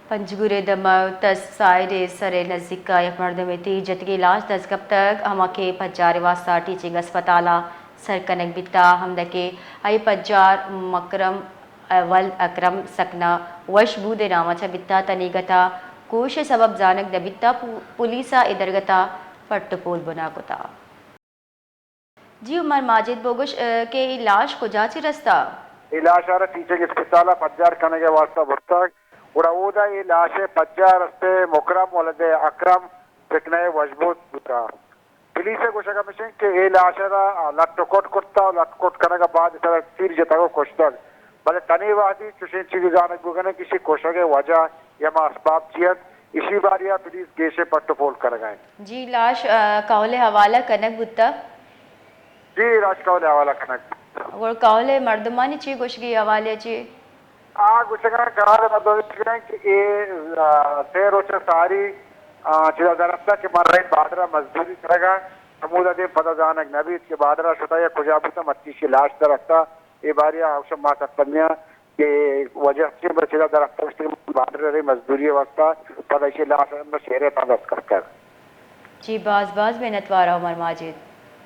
पंजगुरे दमव तस सायरे सरे नजदीका एक मर्दमेती जतगी लाश दस्तगब तक हमाके पज्जार वास्ता टीचिंग अस्पताला सरकनक बिता हमदके आई पज्जार मकरम वल अकरम सकना वश बूदे नामाचा बिता तनीगता कोश सबब जानक दबिता पुलिसा इदरगता पट्टपोल बुना कुता जी उमर माजिद बोगुश के लाश को जाची रस्ता लाश टीचिंग अस्पताला पज्जार कनगे वास्ता बुर्ता उड़ा ये लाशे पज्जार रस्ते मुकरम वलदे अकरम फिकने वजबूत बुता पुलिस को शका मिशन के ये लाशरा लटकोट कुत्ता लटकोट करने के बाद इस तरह तीर जता को कोशतल भले तनी वादी चुशिन चीज़ जानक बुगने किसी कोशगे वजह या मास्बाब चियत इसी बार या पुलिस गेशे पट्टपोल कर गए जी लाश कावले हवाला कनक बुता जी राज कावले हवाला कनक और कावले मर्दमानी ची गोशगी हवाले ची गुच्छगा करार मतलब कि ये तेर रोच सारी चिदा दरफ्ता के मर रही बादरा मजदूरी करेगा समूदा दे पता जानक नबी के बादरा शुता या कुजाबुता मत्ती की लाश दरफ्ता ये बारिया आवश्यक मात तन्या के वजह से बचिदा दरफ्ता के बादरा रे मजदूरी वक्ता पता की लाश में शेरे पंगस कर जी बाज में नतवारा उमर माजिद